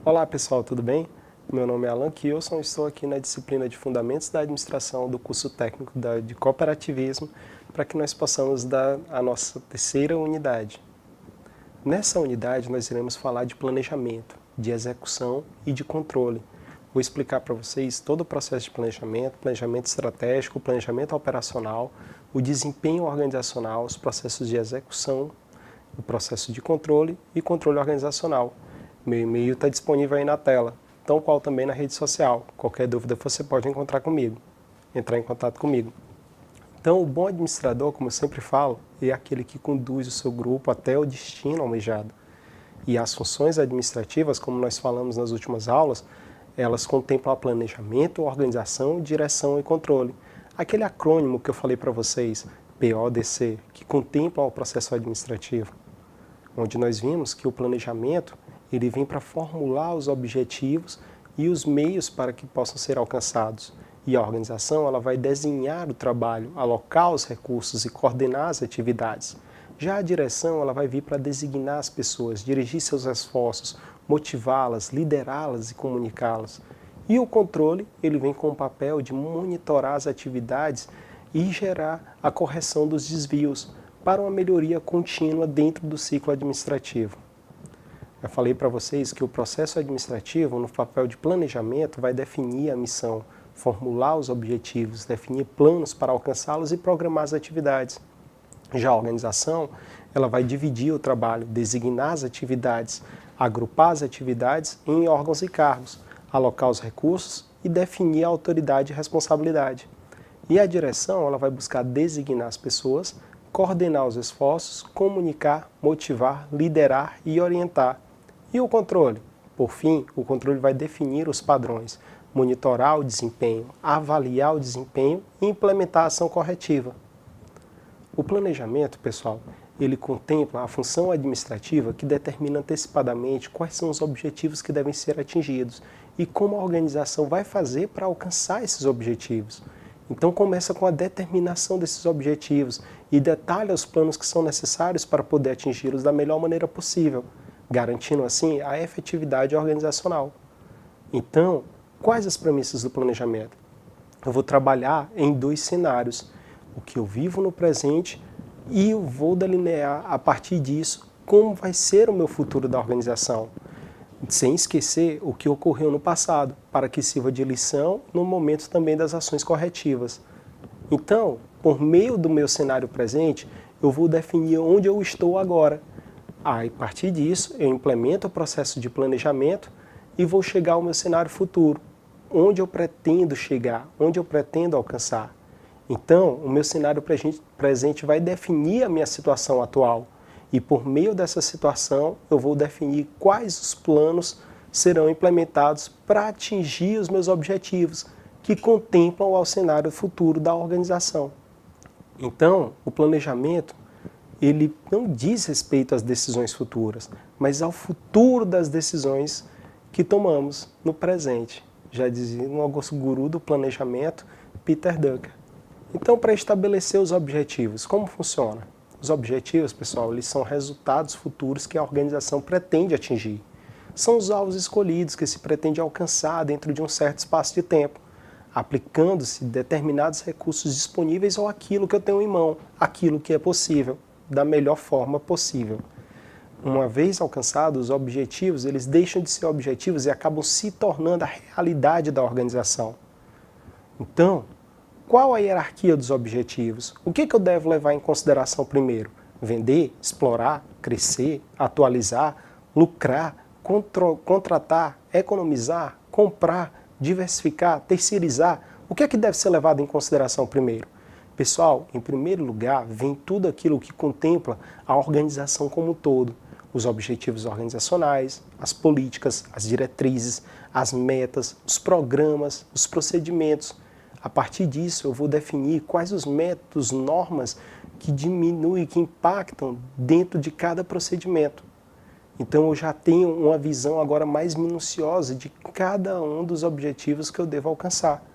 Olá pessoal, tudo bem? Meu nome é Alan Kilson, estou aqui na disciplina de Fundamentos da Administração do curso técnico de Cooperativismo para que nós possamos dar a nossa terceira unidade. Nessa unidade nós iremos falar de planejamento, de execução e de controle. Vou explicar para vocês todo o processo de planejamento, planejamento estratégico, planejamento operacional, o desempenho organizacional, os processos de execução, o processo de controle e controle organizacional. Meu e-mail está disponível aí na tela, tão qual também na rede social. Qualquer dúvida você pode entrar em contato comigo. Então, o bom administrador, como eu sempre falo, é aquele que conduz o seu grupo até o destino almejado. E as funções administrativas, como nós falamos nas últimas aulas, elas contemplam planejamento, organização, direção e controle. Aquele acrônimo que eu falei para vocês, PODC, que contempla o processo administrativo, onde nós vimos que o planejamento ele vem para formular os objetivos e os meios para que possam ser alcançados. E a organização ela vai desenhar o trabalho, alocar os recursos e coordenar as atividades. Já a direção ela vai vir para designar as pessoas, dirigir seus esforços, motivá-las, liderá-las e comunicá-las. E o controle ele vem com o papel de monitorar as atividades e gerar a correção dos desvios para uma melhoria contínua dentro do ciclo administrativo. Eu falei para vocês que o processo administrativo, no papel de planejamento, vai definir a missão, formular os objetivos, definir planos para alcançá-los e programar as atividades. Já a organização, ela vai dividir o trabalho, designar as atividades, agrupar as atividades em órgãos e cargos, alocar os recursos e definir a autoridade e responsabilidade. E a direção, ela vai buscar designar as pessoas, coordenar os esforços, comunicar, motivar, liderar e orientar. E o controle? Por fim, o controle vai definir os padrões, monitorar o desempenho, avaliar o desempenho e implementar a ação corretiva. O planejamento, pessoal, ele contempla a função administrativa que determina antecipadamente quais são os objetivos que devem ser atingidos e como a organização vai fazer para alcançar esses objetivos. Então começa com a determinação desses objetivos e detalha os planos que são necessários para poder atingi-los da melhor maneira possível, garantindo assim a efetividade organizacional. Então, quais as premissas do planejamento? Eu vou trabalhar em dois cenários, o que eu vivo no presente e eu vou delinear a partir disso como vai ser o meu futuro da organização, sem esquecer o que ocorreu no passado, para que sirva de lição no momento também das ações corretivas. Então, por meio do meu cenário presente, eu vou definir onde eu estou agora. A partir disso, eu implemento o processo de planejamento e vou chegar ao meu cenário futuro, onde eu pretendo chegar, onde eu pretendo alcançar. Então, o meu cenário presente vai definir a minha situação atual. E por meio dessa situação, eu vou definir quais os planos serão implementados para atingir os meus objetivos, que contemplam o cenário futuro da organização. Então, o planejamento, ele não diz respeito às decisões futuras, mas ao futuro das decisões que tomamos no presente. Já dizia um guru do planejamento, Peter Drucker. Então, para estabelecer os objetivos, como funciona? Os objetivos, pessoal, eles são resultados futuros que a organização pretende atingir. São os alvos escolhidos que se pretende alcançar dentro de um certo espaço de tempo, aplicando-se determinados recursos disponíveis ou aquilo que eu tenho em mão, aquilo que é possível, da melhor forma possível. Uma vez alcançados os objetivos, eles deixam de ser objetivos e acabam se tornando a realidade da organização. Então, qual a hierarquia dos objetivos? O que eu devo levar em consideração primeiro? Vender, explorar, crescer, atualizar, lucrar, contratar, economizar, comprar, diversificar, terceirizar? O que é que deve ser levado em consideração primeiro? Pessoal, em primeiro lugar, vem tudo aquilo que contempla a organização como um todo. Os objetivos organizacionais, as políticas, as diretrizes, as metas, os programas, os procedimentos. A partir disso, eu vou definir quais os métodos, normas que diminuem, que impactam dentro de cada procedimento. Então, eu já tenho uma visão agora mais minuciosa de cada um dos objetivos que eu devo alcançar.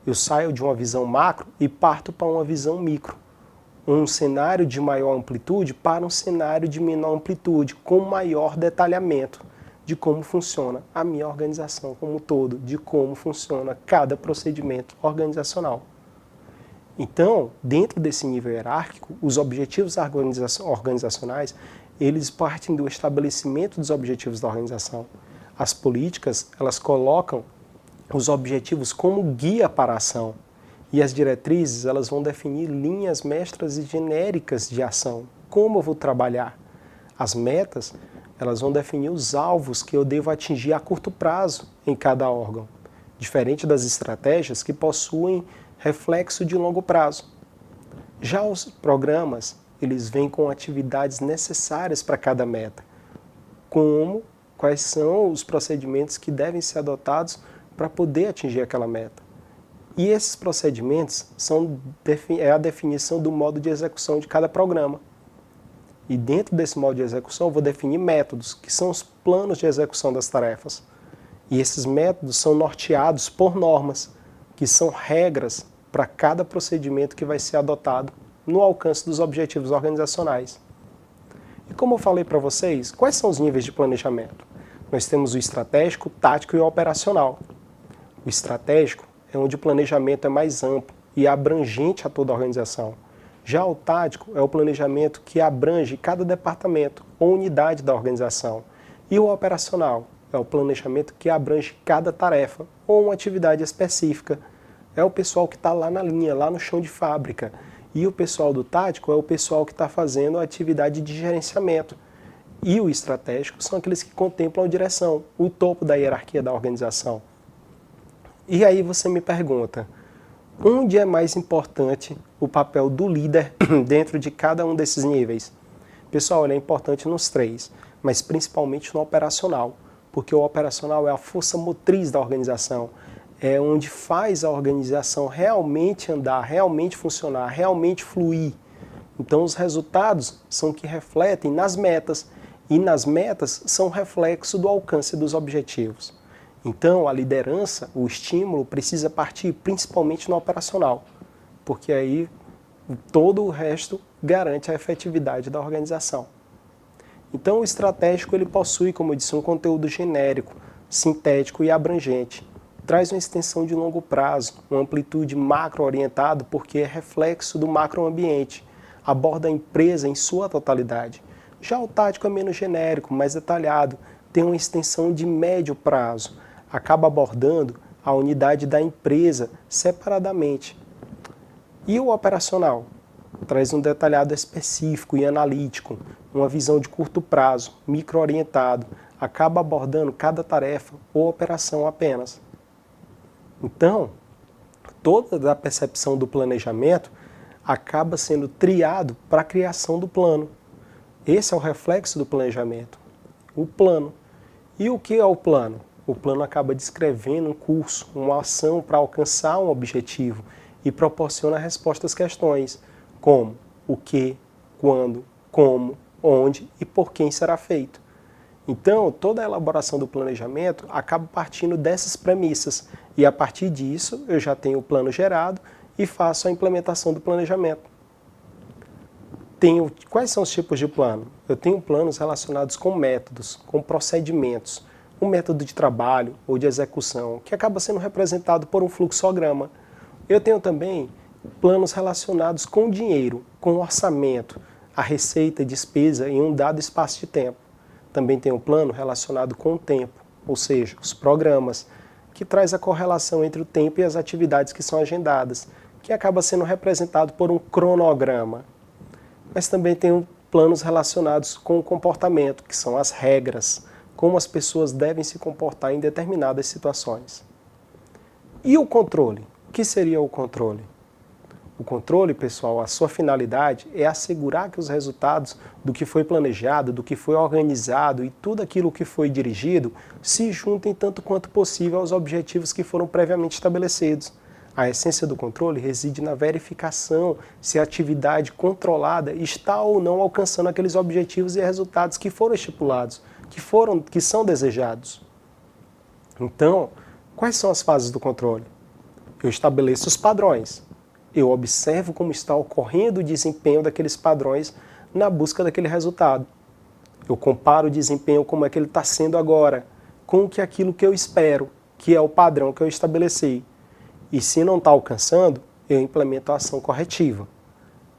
Eu saio de uma visão macro e parto para uma visão micro. Um cenário de maior amplitude para um cenário de menor amplitude, com maior detalhamento. de como funciona a minha organização como um todo, de como funciona cada procedimento organizacional. Então, dentro desse nível hierárquico, os objetivos organizacionais, eles partem do estabelecimento dos objetivos da organização. As políticas, elas colocam os objetivos como guia para a ação. E as diretrizes, elas vão definir linhas mestras e genéricas de ação. Como eu vou trabalhar? As metas, elas vão definir os alvos que eu devo atingir a curto prazo em cada órgão. Diferente das estratégias que possuem reflexo de longo prazo. Já os programas, eles vêm com atividades necessárias para cada meta. Como, quais são os procedimentos que devem ser adotados para poder atingir aquela meta. E esses procedimentos é a definição do modo de execução de cada programa. E dentro desse modo de execução eu vou definir métodos, que são os planos de execução das tarefas. E esses métodos são norteados por normas, que são regras para cada procedimento que vai ser adotado no alcance dos objetivos organizacionais. E como eu falei para vocês, quais são os níveis de planejamento? Nós temos o estratégico, o tático e o operacional. O estratégico é onde o planejamento é mais amplo e abrangente a toda a organização. Já o tático é o planejamento que abrange cada departamento ou unidade da organização. E o operacional é o planejamento que abrange cada tarefa ou uma atividade específica. É o pessoal que está lá na linha, lá no chão de fábrica. E o pessoal do tático é o pessoal que está fazendo a atividade de gerenciamento. E o estratégico são aqueles que contemplam a direção, o topo da hierarquia da organização. E aí você me pergunta, onde é mais importante o papel do líder dentro de cada um desses níveis? Pessoal, ele é importante nos três, mas principalmente no operacional, porque o operacional é a força motriz da organização, é onde faz a organização realmente andar, realmente funcionar, realmente fluir. Então os resultados são que refletem nas metas, e nas metas são reflexo do alcance dos objetivos. Então, a liderança, o estímulo, precisa partir principalmente no operacional, porque aí todo o resto garante a efetividade da organização. Então, o estratégico ele possui, como eu disse, um conteúdo genérico, sintético e abrangente. Traz uma extensão de longo prazo, uma amplitude macro-orientada, porque é reflexo do macroambiente, aborda a empresa em sua totalidade. Já o tático é menos genérico, mais detalhado, tem uma extensão de médio prazo, acaba abordando a unidade da empresa separadamente. E o operacional? Traz um detalhado específico e analítico, uma visão de curto prazo, micro-orientado, acaba abordando cada tarefa ou operação apenas. Então, toda a percepção do planejamento acaba sendo triado para a criação do plano. Esse é o reflexo do planejamento, o plano. E o que é o plano? O plano acaba descrevendo um curso, uma ação para alcançar um objetivo e proporciona respostas às questões, como, o que, quando, como, onde e por quem será feito. Então, toda a elaboração do planejamento acaba partindo dessas premissas e a partir disso eu já tenho o plano gerado e faço a implementação do planejamento. Quais são os tipos de plano? Eu tenho planos relacionados com métodos, com procedimentos, um método de trabalho ou de execução, que acaba sendo representado por um fluxograma. Eu tenho também planos relacionados com dinheiro, com orçamento, a receita e despesa em um dado espaço de tempo. Também tenho um plano relacionado com o tempo, ou seja, os programas, que traz a correlação entre o tempo e as atividades que são agendadas, que acaba sendo representado por um cronograma. Mas também tenho planos relacionados com o comportamento, que são as regras, como as pessoas devem se comportar em determinadas situações. E o controle? O que seria o controle? O controle, pessoal, a sua finalidade é assegurar que os resultados do que foi planejado, do que foi organizado e tudo aquilo que foi dirigido se juntem tanto quanto possível aos objetivos que foram previamente estabelecidos. A essência do controle reside na verificação se a atividade controlada está ou não alcançando aqueles objetivos e resultados que foram estipulados, que são desejados. Então, quais são as fases do controle? Eu estabeleço os padrões. Eu observo como está ocorrendo o desempenho daqueles padrões na busca daquele resultado. Eu comparo o desempenho como é que ele está sendo agora, com que aquilo que eu espero, que é o padrão que eu estabeleci. E se não está alcançando, eu implemento a ação corretiva.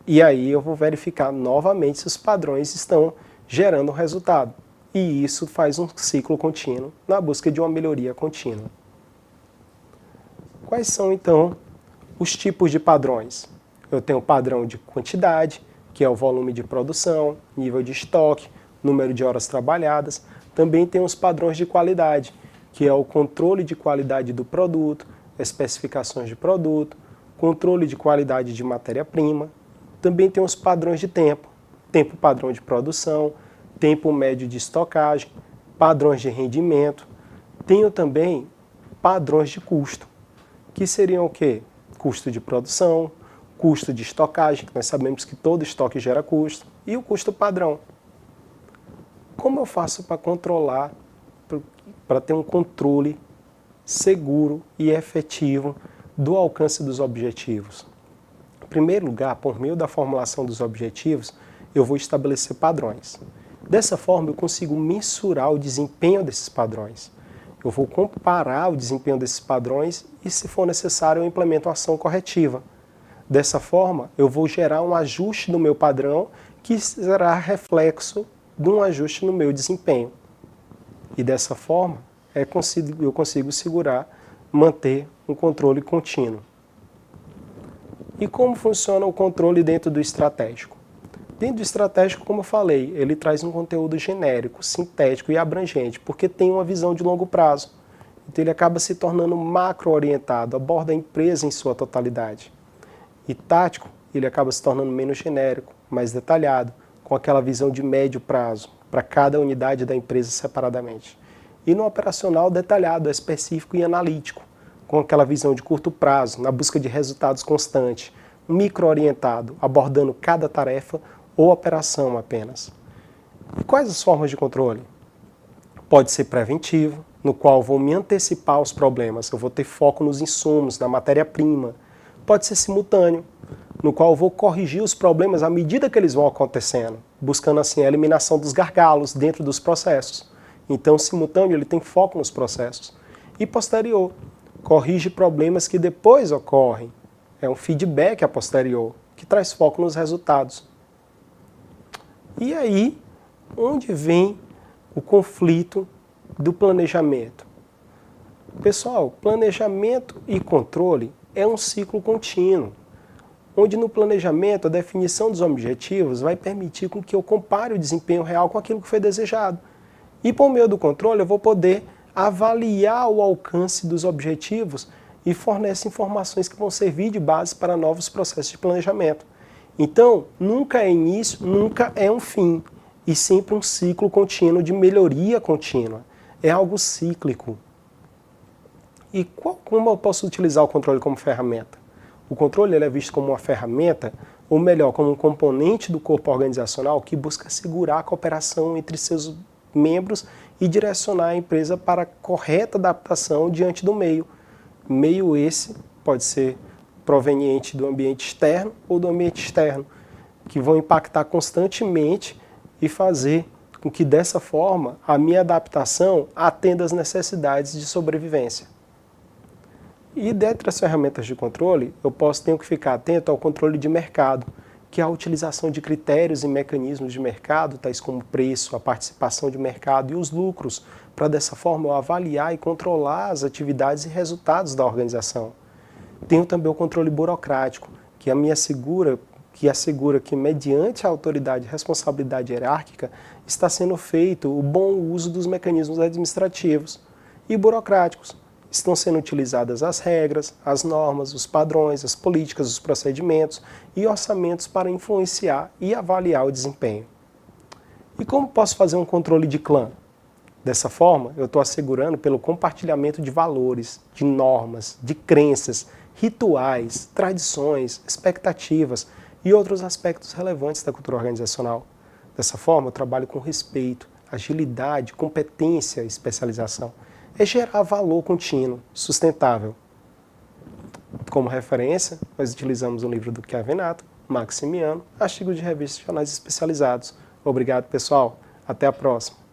E aí eu vou verificar novamente se os padrões estão gerando resultado. E isso faz um ciclo contínuo na busca de uma melhoria contínua. Quais são, então, os tipos de padrões? Eu tenho o padrão de quantidade, que é o volume de produção, nível de estoque, número de horas trabalhadas. Também tem os padrões de qualidade, que é o controle de qualidade do produto, especificações de produto, controle de qualidade de matéria-prima. Também tem os padrões de tempo, tempo padrão de produção, tempo médio de estocagem, padrões de rendimento. Tenho também padrões de custo, que seriam o quê? Custo de produção, custo de estocagem, que nós sabemos que todo estoque gera custo, e o custo padrão. Como eu faço para controlar, para ter um controle seguro e efetivo do alcance dos objetivos? Em primeiro lugar, por meio da formulação dos objetivos, eu vou estabelecer padrões. Dessa forma, eu consigo mensurar o desempenho desses padrões. Eu vou comparar o desempenho desses padrões e, se for necessário, eu implemento uma ação corretiva. Dessa forma, eu vou gerar um ajuste no meu padrão que será reflexo de um ajuste no meu desempenho. E dessa forma, eu consigo manter um controle contínuo. E como funciona o controle dentro do estratégico? Dentro do estratégico, como eu falei, ele traz um conteúdo genérico, sintético e abrangente, porque tem uma visão de longo prazo. Então ele acaba se tornando macro-orientado, aborda a empresa em sua totalidade. E tático, ele acaba se tornando menos genérico, mais detalhado, com aquela visão de médio prazo, para cada unidade da empresa separadamente. E no operacional, detalhado, específico e analítico, com aquela visão de curto prazo, na busca de resultados constantes, micro-orientado, abordando cada tarefa ou operação apenas. E quais as formas de controle? Pode ser preventivo, no qual vou me antecipar aos problemas, eu vou ter foco nos insumos, na matéria-prima. Pode ser simultâneo, no qual eu vou corrigir os problemas à medida que eles vão acontecendo, buscando assim a eliminação dos gargalos dentro dos processos. Então, o simultâneo ele tem foco nos processos. E posterior, corrige problemas que depois ocorrem. É um feedback a posterior, que traz foco nos resultados. E aí, onde vem o conflito do planejamento? Pessoal, planejamento e controle é um ciclo contínuo, onde no planejamento a definição dos objetivos vai permitir com que eu compare o desempenho real com aquilo que foi desejado. E por meio do controle eu vou poder avaliar o alcance dos objetivos e fornece informações que vão servir de base para novos processos de planejamento. Então, nunca é início, nunca é um fim, e sempre um ciclo contínuo de melhoria contínua. É algo cíclico. E como eu posso utilizar o controle como ferramenta? O controle ele é visto como uma ferramenta, ou melhor, como um componente do corpo organizacional que busca assegurar a cooperação entre seus membros e direcionar a empresa para a correta adaptação diante do meio. Meio esse pode ser proveniente do ambiente externo ou do ambiente externo, que vão impactar constantemente e fazer com que dessa forma a minha adaptação atenda às necessidades de sobrevivência. E dentre as ferramentas de controle, tenho que ficar atento ao controle de mercado, que é a utilização de critérios e mecanismos de mercado, tais como preço, a participação de mercado e os lucros, para dessa forma eu avaliar e controlar as atividades e resultados da organização. Tenho também o controle burocrático, que assegura que mediante a autoridade e responsabilidade hierárquica está sendo feito o bom uso dos mecanismos administrativos e burocráticos. Estão sendo utilizadas as regras, as normas, os padrões, as políticas, os procedimentos e orçamentos para influenciar e avaliar o desempenho. E como posso fazer um controle de clã? Dessa forma, eu estou assegurando pelo compartilhamento de valores, de normas, de crenças, rituais, tradições, expectativas e outros aspectos relevantes da cultura organizacional. Dessa forma, eu trabalho com respeito, agilidade, competência e especialização. É gerar valor contínuo, sustentável. Como referência, nós utilizamos um livro do Kevin Nathan, Maximiano, artigos de revistas e jornais especializados. Obrigado, pessoal. Até a próxima.